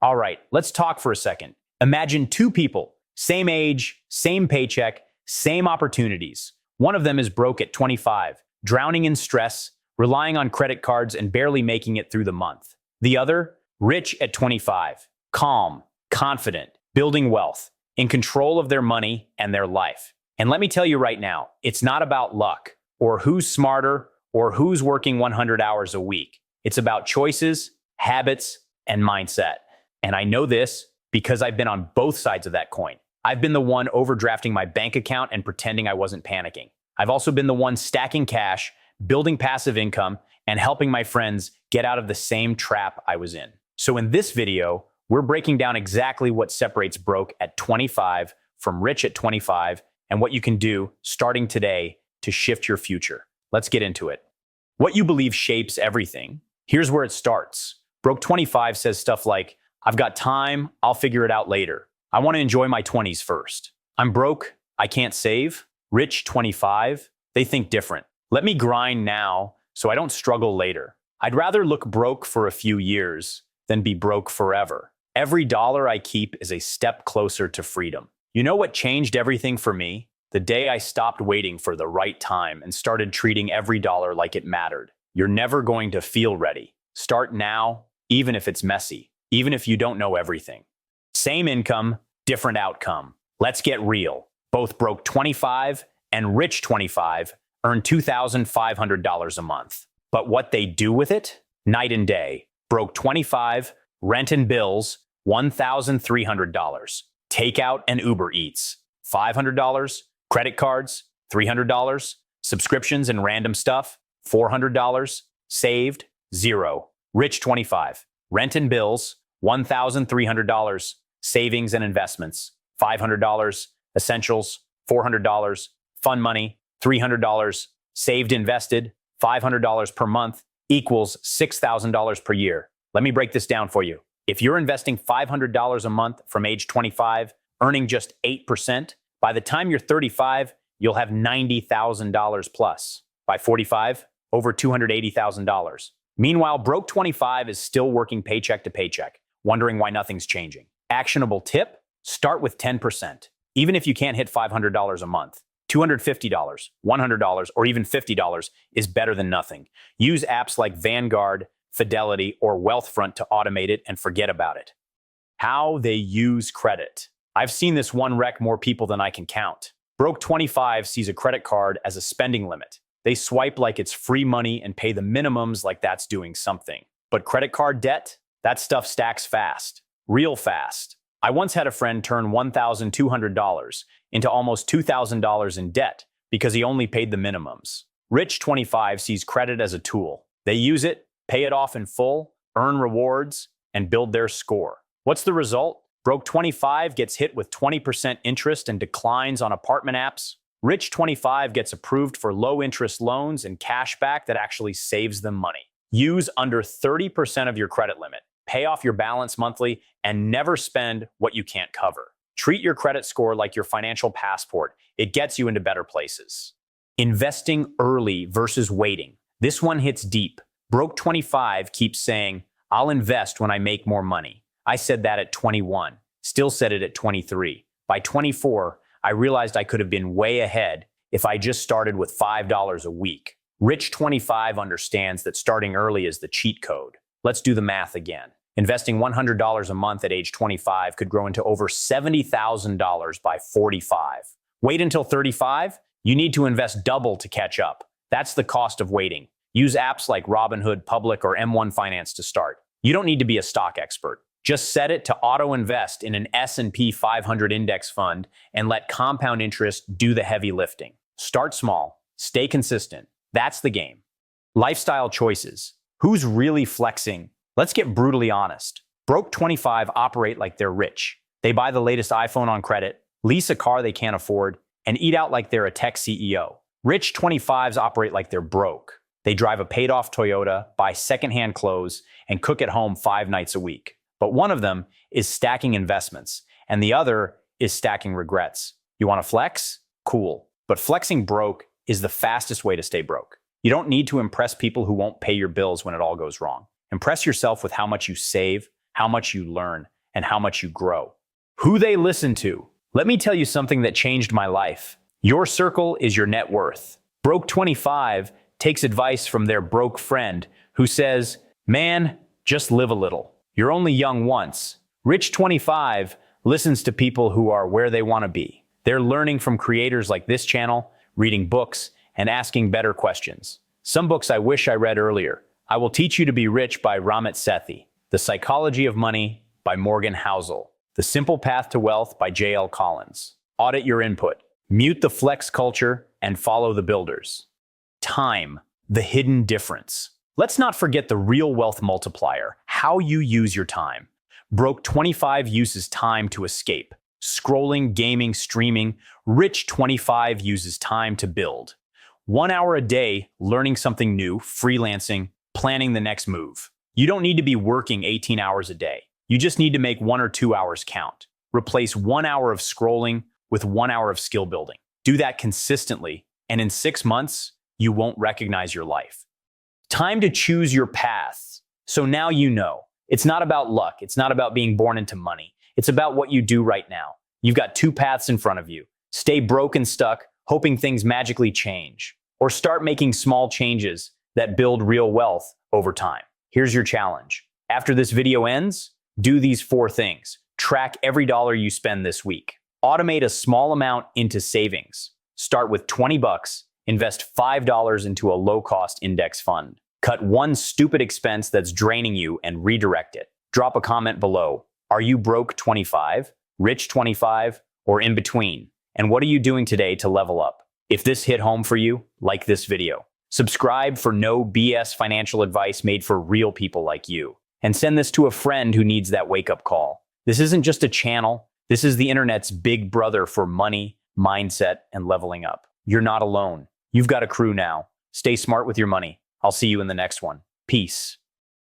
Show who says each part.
Speaker 1: All right, let's talk for a second. Imagine two people, same age, same paycheck, same opportunities. One of them is broke at 25, drowning in stress, relying on credit cards, and barely making it through the month. The other, rich at 25, calm, confident, building wealth, in control of their money and their life. And let me tell you right now, it's not about luck or who's smarter or who's working 100 hours a week. It's about choices, habits, and mindset. And I know this because I've been on both sides of that coin. I've been the one overdrafting my bank account and pretending I wasn't panicking. I've also been the one stacking cash, building passive income, and helping my friends get out of the same trap I was in. So in this video, we're breaking down exactly what separates broke at 25 from rich at 25 and what you can do starting today to shift your future. Let's get into it. What you believe shapes everything. Here's where it starts. Broke 25 says stuff like, I've got time, I'll figure it out later. I want to enjoy my 20s first. I'm broke, I can't save. Rich 25, they think different. Let me grind now so I don't struggle later. I'd rather look broke for a few years than be broke forever. Every dollar I keep is a step closer to freedom. You know what changed everything for me? The day I stopped waiting for the right time and started treating every dollar like it mattered. You're never going to feel ready. Start now, even if it's messy, even if you don't know everything. Same income, different outcome. Let's get real. Both broke 25 and rich 25 earn $2,500 a month. But what they do with it? Night and day. Broke 25, rent and bills, $1,300. Takeout and Uber Eats, $500. Credit cards, $300. Subscriptions and random stuff, $400. Saved, $0. Rich 25, rent and bills, $1,300. Savings and investments, $500. Essentials, $400. Fun money, $300. Saved, invested, $500 per month equals $6,000 per year. Let me break this down for you. If you're investing $500 a month from age 25, earning just 8%, by the time you're 35, you'll have $90,000 plus. By 45, over $280,000. Meanwhile, broke 25 is still working paycheck to paycheck, wondering why nothing's changing. Actionable tip, start with 10%. Even if you can't hit $500 a month, $250, $100, or even $50 is better than nothing. Use apps like Vanguard, Fidelity, or Wealthfront to automate it and forget about it. How they use credit. I've seen this one wreck more people than I can count. Broke 25 sees a credit card as a spending limit. They swipe like it's free money and pay the minimums like that's doing something. But credit card debt? That stuff stacks fast. Real fast. I once had a friend turn $1,200 into almost $2,000 in debt because he only paid the minimums. Rich 25 sees credit as a tool. They use it, pay it off in full, earn rewards, and build their score. What's the result? Broke 25 gets hit with 20% interest and declines on apartment apps. Rich 25 gets approved for low-interest loans and cash back that actually saves them money. Use under 30% of your credit limit. Pay off your balance monthly and never spend what you can't cover. Treat your credit score like your financial passport. It gets you into better places. Investing early versus waiting. This one hits deep. Broke 25 keeps saying, I'll invest when I make more money. I said that at 21, still said it at 23. By 24, I realized I could have been way ahead if I just started with $5 a week. Rich 25 understands that starting early is the cheat code. Let's do the math again. Investing $100 a month at age 25 could grow into over $70,000 by 45. Wait until 35? You need to invest double to catch up. That's the cost of waiting. Use apps like Robinhood, Public, or M1 Finance to start. You don't need to be a stock expert. Just set it to auto-invest in an S&P 500 index fund and let compound interest do the heavy lifting. Start small, stay consistent. That's the game. Lifestyle choices. Who's really flexing? Let's get brutally honest. Broke 25 operate like they're rich. They buy the latest iPhone on credit, lease a car they can't afford, and eat out like they're a tech CEO. Rich 25s operate like they're broke. They drive a paid-off Toyota, buy secondhand clothes, and cook at home 5 nights a week. But one of them is stacking investments, and the other is stacking regrets. You want to flex? Cool. But flexing broke is the fastest way to stay broke. You don't need to impress people who won't pay your bills when it all goes wrong. Impress yourself with how much you save, how much you learn, and how much you grow. Who they listen to. Let me tell you something that changed my life. Your circle is your net worth. Broke 25 takes advice from their broke friend who says, "Man, just live a little. You're only young once." Rich 25 listens to people who are where they want to be. They're learning from creators like this channel, reading books, and asking better questions. Some books I wish I read earlier. I Will Teach You to Be Rich by Ramit Sethi. The Psychology of Money by Morgan Housel. The Simple Path to Wealth by J.L. Collins. Audit Your Input. Mute the flex culture and follow the builders. Time, the hidden difference. Let's not forget the real wealth multiplier, how you use your time. Broke 25 uses time to escape. Scrolling, gaming, streaming. Rich 25 uses time to build. 1 hour a day, learning something new, freelancing, planning the next move. You don't need to be working 18 hours a day. You just need to make 1 or 2 hours count. Replace 1 hour of scrolling with 1 hour of skill building. Do that consistently, and in 6 months, you won't recognize your life. Time to choose your path. So now you know. It's not about luck. It's not about being born into money. It's about what you do right now. You've got 2 paths in front of you. Stay broke and stuck, hoping things magically change. Or start making small changes that build real wealth over time. Here's your challenge. After this video ends, do these 4 things. Track every dollar you spend this week. Automate a small amount into savings. Start with $20. Invest $5 into a low-cost index fund. Cut one stupid expense that's draining you and redirect it. Drop a comment below. Are you broke 25, rich 25, or in between? And what are you doing today to level up? If this hit home for you, like this video. Subscribe for no BS financial advice made for real people like you. And send this to a friend who needs that wake-up call. This isn't just a channel. This is the internet's big brother for money, mindset, and leveling up. You're not alone. You've got a crew now. Stay smart with your money. I'll see you in the next one. Peace.